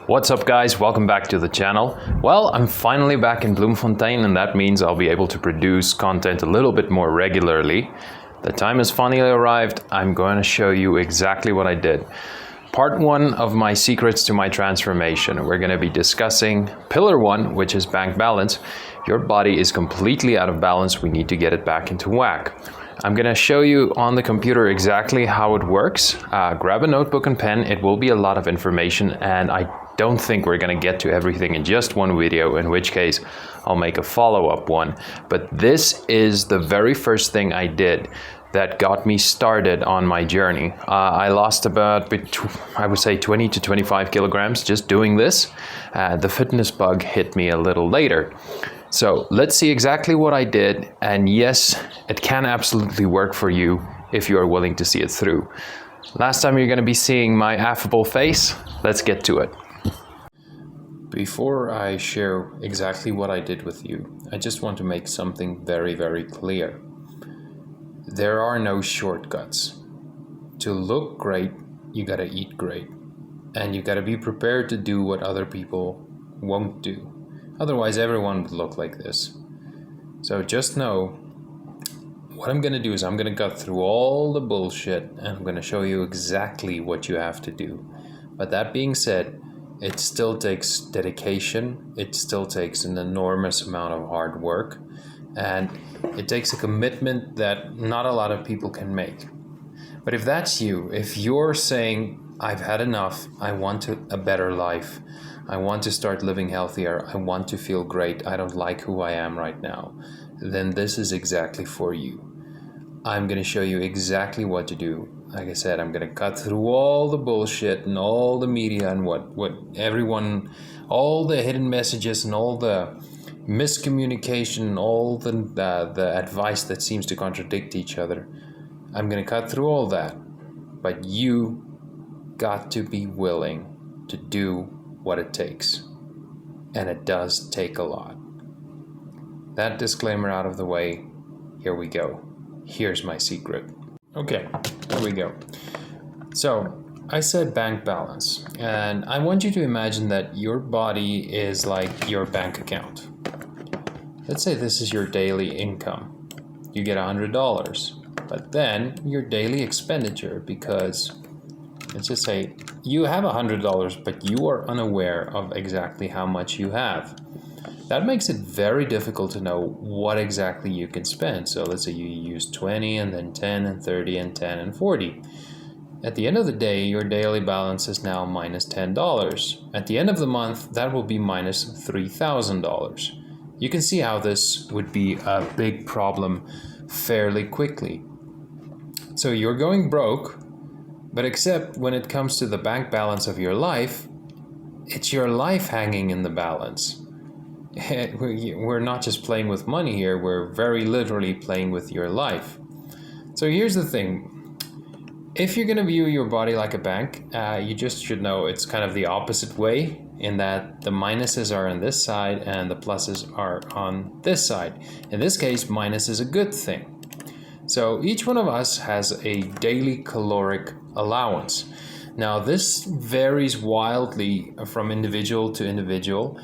What's up guys, welcome back to the channel. Well, I'm finally back in Bloemfontein and that means I'll be able to produce content a little bit more regularly. The time has finally arrived. I'm going to show you exactly what I did. Part 1 of my secrets to my transformation. We're going to be discussing pillar 1, which is bank balance. Your body is completely out of balance. We need to get it back into whack. I'm going to show you on the computer exactly how it works. Grab a notebook and pen. It will be a lot of information and I don't think we're going to get to everything in just one video, in which case I'll make a follow-up one. But this is the very first thing I did that got me started on my journey. I lost about, I would say 20 to 25 kilograms just doing this. The fitness bug hit me a little later. So let's see exactly what I did, and yes, it can absolutely work for you if you are willing to see it through. Last time you're going to be seeing my affable face, let's get to it. Before I share exactly what I did with you, I just want to make something very, very clear. There are no shortcuts. To look great, you gotta eat great. And you gotta be prepared to do what other people won't do. Otherwise, everyone would look like this. So just know, what I'm gonna do is I'm gonna cut through all the bullshit and I'm gonna show you exactly what you have to do. But that being said, it still takes dedication, it still takes an enormous amount of hard work, and it takes a commitment that not a lot of people can make. But if that's you, if you're saying, I've had enough, I want a better life, I want to start living healthier, I want to feel great, I don't like who I am right now, then this is exactly for you. I'm going to show you exactly what to do. Like I said, I'm going to cut through all the bullshit and all the media and what everyone, all the hidden messages and all the miscommunication, all the advice that seems to contradict each other. I'm going to cut through all that. But you got to be willing to do what it takes. And it does take a lot. That disclaimer out of the way, here we go. Here's my secret. Okay, here we go. So I said bank balance, and I want you to imagine that your body is like your bank account. Let's say this is your daily income. You get $100, but then your daily expenditure, because let's just say you have $100, but you are unaware of exactly how much you have. That makes it very difficult to know what exactly you can spend. So let's say you use 20 and then 10 and 30 and 10 and 40. At the end of the day, your daily balance is now minus $10. At the end of the month, that will be minus $3,000. You can see how this would be a big problem fairly quickly. So you're going broke, but except when it comes to the bank balance of your life, it's your life hanging in the balance. We're not just playing with money here, we're very literally playing with your life. So here's the thing. If you're going to view your body like a bank, you just should know it's kind of the opposite way, in that the minuses are on this side and the pluses are on this side. In this case, minus is a good thing. So each one of us has a daily caloric allowance. Now this varies wildly from individual to individual,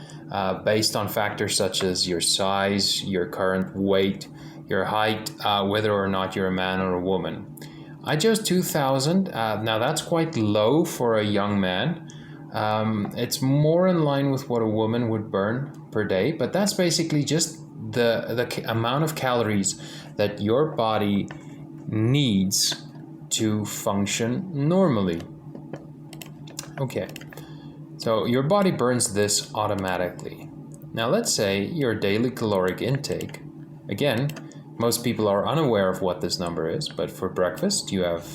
based on factors such as your size, your current weight, your height, whether or not you're a man or a woman. I chose 2,000. Now that's quite low for a young man. It's more in line with what a woman would burn per day, but that's basically just the amount of calories that your body needs to function normally. Okay. So your body burns this automatically. Now let's say your daily caloric intake, again, most people are unaware of what this number is, but for breakfast you have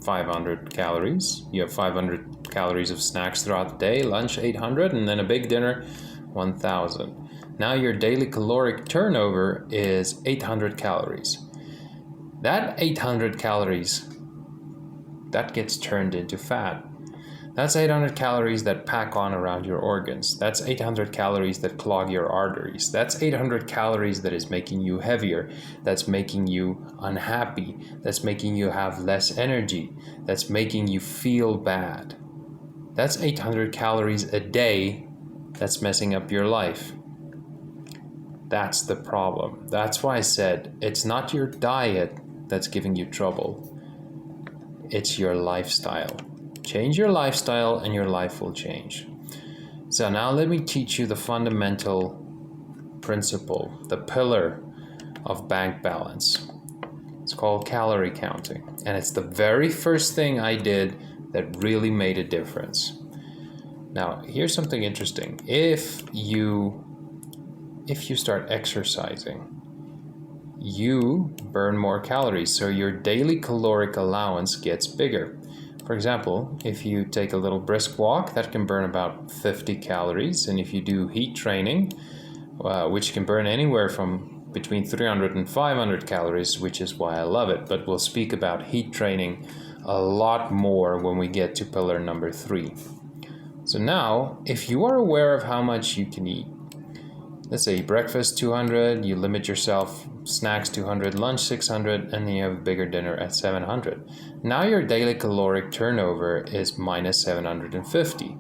500 calories. You have 500 calories of snacks throughout the day, lunch 800, and then a big dinner 1000. Now your daily caloric turnover is 800 calories. That 800 calories, that gets turned into fat. That's 800 calories that pack on around your organs. That's 800 calories that clog your arteries. That's 800 calories that is making you heavier. That's making you unhappy. That's making you have less energy. That's making you feel bad. That's 800 calories a day that's messing up your life. That's the problem. That's why I said it's not your diet that's giving you trouble. It's your lifestyle. Change your lifestyle and your life will change. So now let me teach you the fundamental principle, the pillar of bank balance. It's called calorie counting. And it's the very first thing I did that really made a difference. Now, here's something interesting. If you start exercising, you burn more calories, so your daily caloric allowance gets bigger. For example, if you take a little brisk walk, that can burn about 50 calories, and if you do heat training, which can burn anywhere from between 300 and 500 calories, which is why I love it, but we'll speak about heat training a lot more when we get to pillar number 3. So now, if you are aware of how much you can eat, let's say breakfast 200, you limit yourself, snacks 200, lunch 600, and then you have a bigger dinner at 700. Now your daily caloric turnover is minus 750.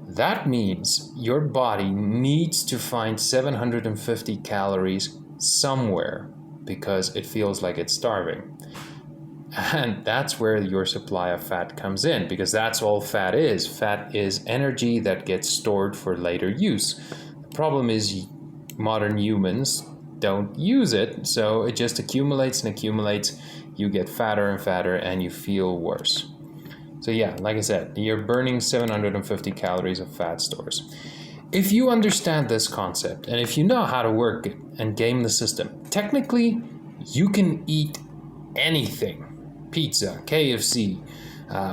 That means your body needs to find 750 calories somewhere because it feels like it's starving. And that's where your supply of fat comes in, because that's all fat is. Fat is energy that gets stored for later use. The problem is modern humans don't use it, so it just accumulates and accumulates. You get fatter and fatter and you feel worse. So yeah, like I said, you're burning 750 calories of fat stores. If you understand this concept and if you know how to work it and game the system, technically you can eat anything. Pizza, KFC,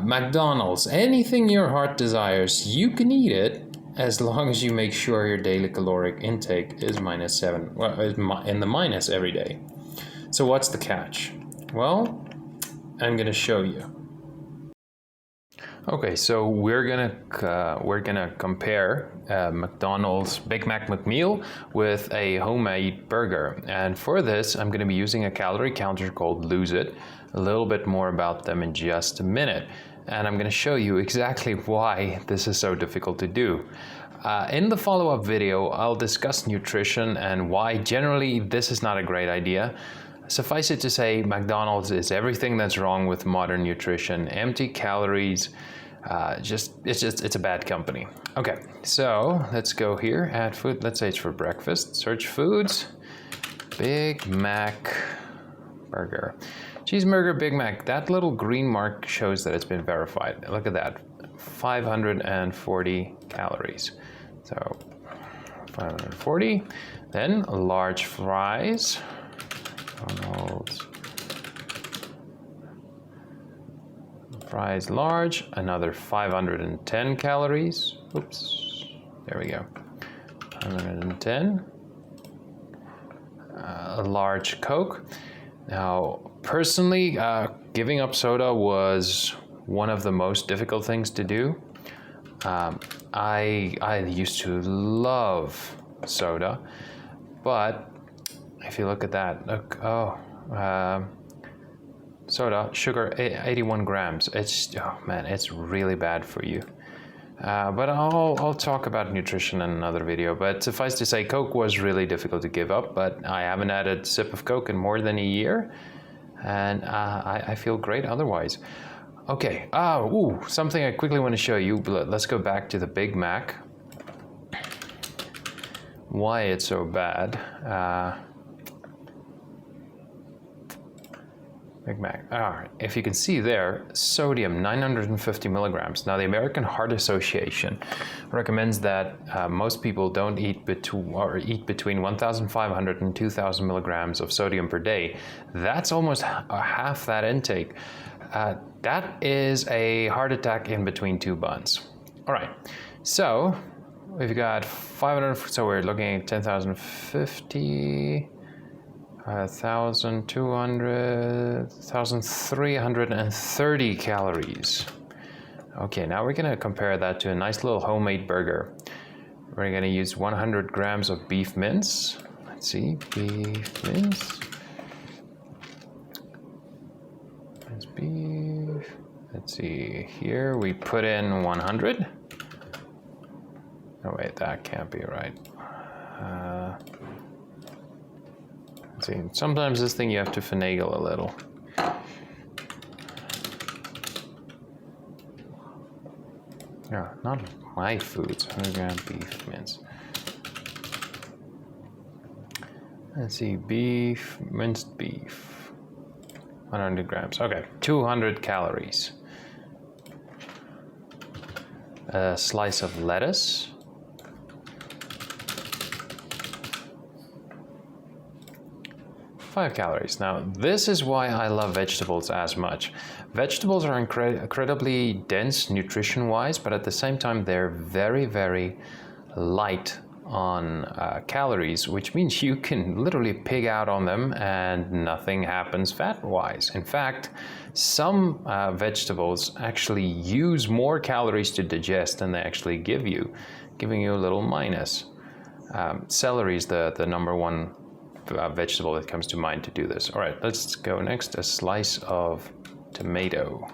McDonald's, anything your heart desires, you can eat it as long as you make sure your daily caloric intake is minus 7, well, in the minus every day. So what's the catch? Well, I'm going to show you. Okay, so we're gonna compare McDonald's Big Mac McMeal with a homemade burger, and for this I'm going to be using a calorie counter called Lose It. A little bit more about them in just a minute, and I'm going to show you exactly why this is so difficult to do. In the follow-up video, I'll discuss nutrition and why generally this is not a great idea. Suffice it to say, McDonald's is everything that's wrong with modern nutrition. Empty calories, it's a bad company. Okay, so let's go here, add food. Let's say it's for breakfast. Search foods, Big Mac burger. Cheeseburger Big Mac, that little green mark shows that it's been verified. Look at that, 540 calories. So 540, then large fries. McDonald's fries large, another 510 calories. Oops, there we go. 110. A large Coke. Now, personally, giving up soda was one of the most difficult things to do. I used to love soda, but if you look at that, soda, sugar, 81 grams. It's, oh man, it's really bad for you. But I'll talk about nutrition in another video. But suffice to say, Coke was really difficult to give up, but I haven't had a sip of Coke in more than a year, and I feel great otherwise. Okay, something I quickly want to show you. Let's go back to the Big Mac. Why it's so bad. Big Mac. If you can see there, sodium 950 milligrams. Now the American Heart Association recommends that most people don't eat between 1,500 and 2,000 milligrams of sodium per day. That's almost half that intake. That is a heart attack in between 2 buns. All right, so we've got 500, so we're looking at 10,050. 1,200, 1,330 calories. Okay, now we're gonna compare that to a nice little homemade burger. We're gonna use 100 grams of beef mince. Let's see, beef mince. That's beef. Let's see, here we put in 100. Oh wait, that can't be right. Let's see, sometimes this thing you have to finagle a little. Yeah, not my foods, 100 gram beef mince. Let's see, beef, minced beef, 100 grams, okay, 200 calories. A slice of lettuce. Five calories. Now, this is why I love vegetables as much. Vegetables are incredibly dense nutrition-wise, but at the same time, they're very, very light on calories, which means you can literally pig out on them and nothing happens fat-wise. In fact, some vegetables actually use more calories to digest than they actually give you, giving you a little minus. Celery is the number one vegetable that comes to mind to do this. All right, let's go next. A slice of tomato.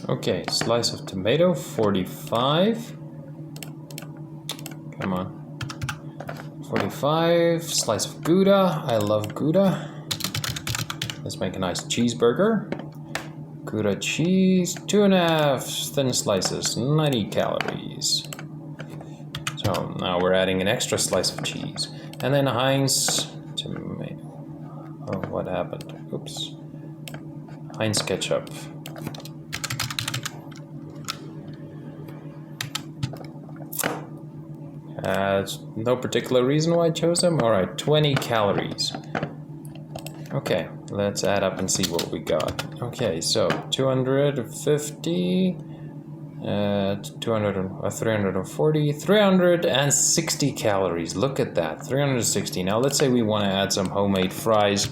Okay, slice of tomato, 45. Come on. 45, slice of Gouda. I love Gouda. Let's make a nice cheeseburger. Gouda cheese, 2.5 thin slices, 90 calories. So now we're adding an extra slice of cheese. And then Heinz tomato. Oh, what happened? Oops. Heinz ketchup. No particular reason why I chose them. All right, 20 calories. Okay, let's add up and see what we got. Okay, so 250, 340, 360 calories. Look at that, 360. Now let's say we want to add some homemade fries.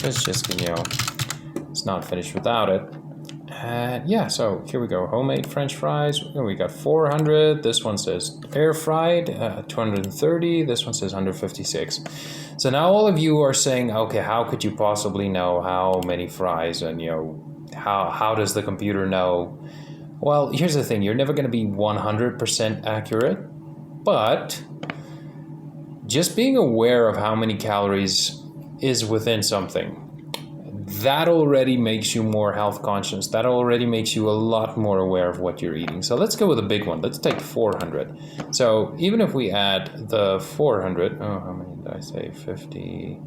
It's just, it's not finished without it. Yeah, so here we go, homemade French fries. We got 400, this one says air fried, 230, this one says 156. So now all of you are saying, okay, how could you possibly know how many fries and, how does the computer know? Well, here's the thing, you're never gonna be 100% accurate, but just being aware of how many calories is within something, that already makes you more health conscious. That already makes you a lot more aware of what you're eating. So let's go with a big one. Let's take 400. So even if we add the 400, how many did I say? 50,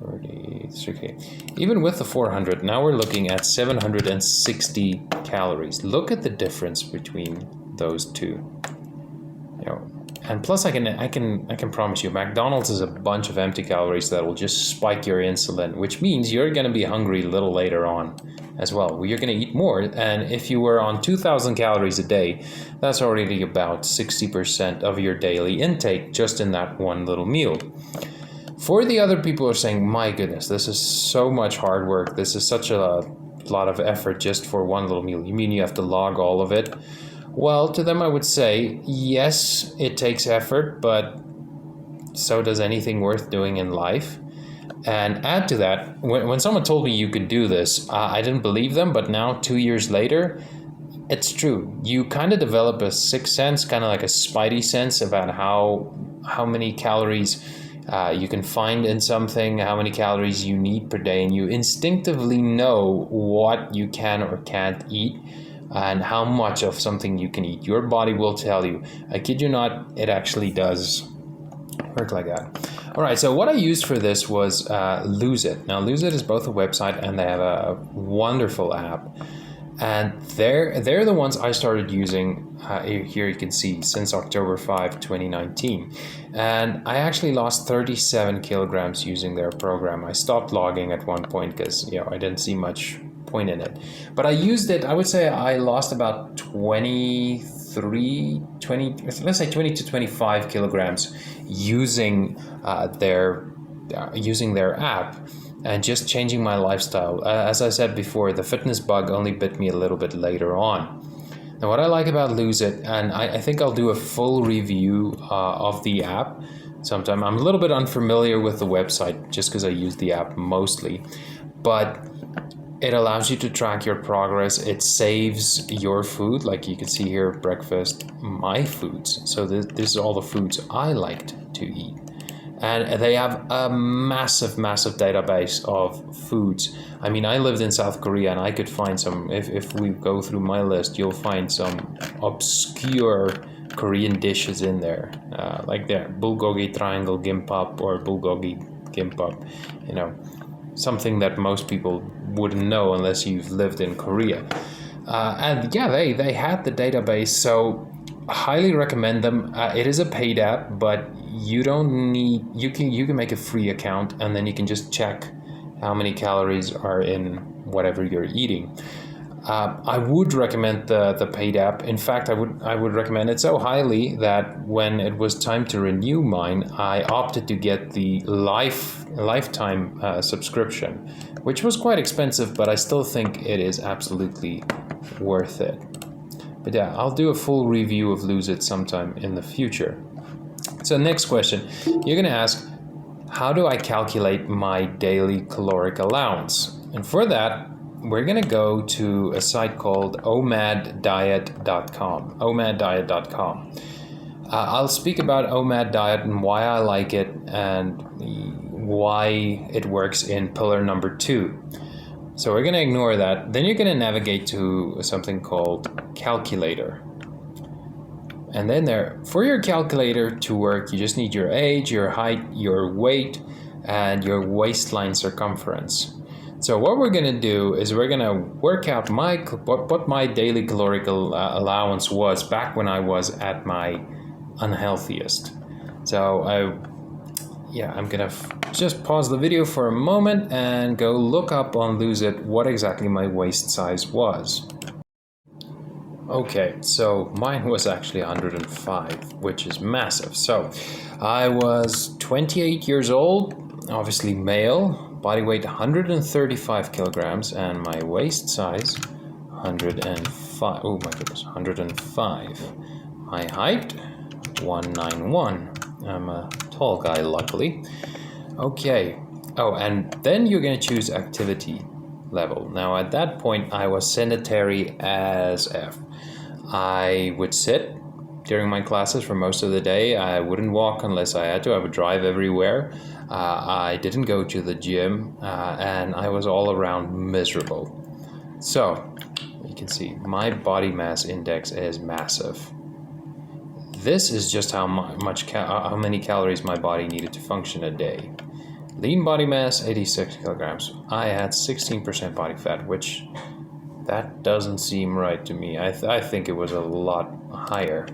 30, okay. Even with the 400, now we're looking at 760 calories. Look at the difference between those two. And plus I can promise you, McDonald's is a bunch of empty calories that will just spike your insulin, which means you're going to be hungry a little later on as well. You're going to eat more, and if you were on 2,000 calories a day, that's already about 60% of your daily intake just in that one little meal. For the other people who are saying, my goodness, this is so much hard work, this is such a lot of effort just for one little meal. You mean you have to log all of it? Well, to them I would say, yes, it takes effort, but so does anything worth doing in life. And add to that, when someone told me you could do this, I didn't believe them, but now 2 years later, it's true. You kind of develop a sixth sense, kind of like a spidey sense about how many calories you can find in something, how many calories you need per day, and you instinctively know what you can or can't eat, and how much of something you can eat. Your body will tell you. I kid you not, it actually does work like that. All right, so what I used for this was Lose It. Now, Lose It is both a website and they have a wonderful app. And they're the ones I started using, here you can see, since October 5, 2019. And I actually lost 37 kilograms using their program. I stopped logging at one point because I didn't see much point in it. But I used it, I would say I lost about 20 to 25 kilograms using their app and just changing my lifestyle. As I said before, the fitness bug only bit me a little bit later on. Now, what I like about Lose It, and I think I'll do a full review of the app sometime. I'm a little bit unfamiliar with the website just because I use the app mostly, but it allows you to track your progress. It saves your food, like you can see here, breakfast, my foods. So this is all the foods I liked to eat. And they have a massive database of foods. I mean, I lived in South Korea and I could find some, if we go through my list, you'll find some obscure Korean dishes in there. Like there, bulgogi triangle gimbap or bulgogi gimbap, you know, something that most people wouldn't know unless you've lived in Korea. And yeah, they had the database, so highly recommend them. It is a paid app, but you don't need, you can make a free account and then you can just check how many calories are in whatever you're eating. I would recommend the paid app. In fact, I would recommend it so highly that when it was time to renew mine, I opted to get the lifetime subscription, which was quite expensive, but I still think it is absolutely worth it. But yeah, I'll do a full review of Lose It sometime in the future. So next question, you're gonna ask, how do I calculate my daily caloric allowance? And for that, we're gonna go to a site called omaddiet.com, omaddiet.com. I'll speak about OMAD Diet and why I like it and why it works in pillar number 2. So we're gonna ignore that. Then you're gonna navigate to something called calculator. And then there, for your calculator to work, you just need your age, your height, your weight, and your waistline circumference. So what we're gonna do is we're gonna work out what my daily caloric allowance was back when I was at my unhealthiest. So I'm gonna just pause the video for a moment and go look up on Lose It what exactly my waist size was. Okay, so mine was actually 105, which is massive. So I was 28 years old, obviously male, body weight 135 kilograms, and my waist size 105. Oh my goodness, 105. My height 191. I'm a tall guy, luckily. Okay. Oh, and then you're going to choose activity level. Now, at that point, I was sedentary as F. I would sit during my classes for most of the day. I wouldn't walk unless I had to. I would drive everywhere. I didn't go to the gym, and I was all around miserable. So, you can see my body mass index is massive. This is just how many calories my body needed to function a day. Lean body mass, 86 kilograms. I had 16% body fat, which that doesn't seem right to me. I think it was a lot higher.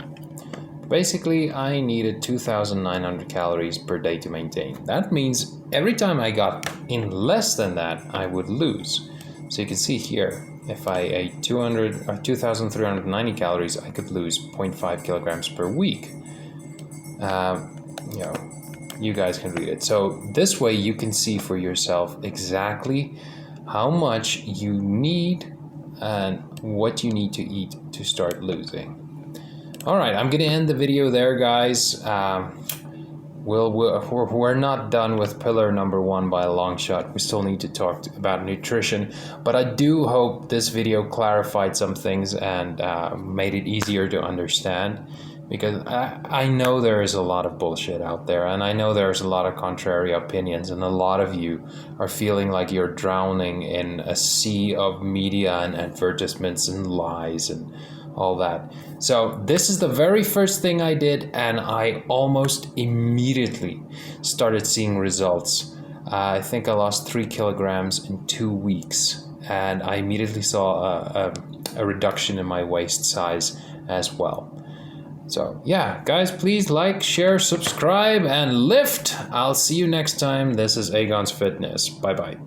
Basically, I needed 2,900 calories per day to maintain. That means every time I got in less than that, I would lose. So you can see here, if I ate 2,390 calories, I could lose 0.5 kilograms per week. You guys can read it. So this way you can see for yourself exactly how much you need and what you need to eat to start losing. All right, I'm gonna end the video there, guys. We're not done with pillar number 1 by a long shot. We still need to talk about nutrition, but I do hope this video clarified some things and made it easier to understand, because I know there is a lot of bullshit out there, and I know there's a lot of contrary opinions, and a lot of you are feeling like you're drowning in a sea of media and advertisements and lies and all that. So this is the very first thing I did, and I almost immediately started seeing results. I think I lost 3 kilograms in 2 weeks, and I immediately saw a reduction in my waist size as well. So yeah, guys, please like, share, subscribe, and lift. I'll see you next time. This is Aegon's Fitness. Bye-bye.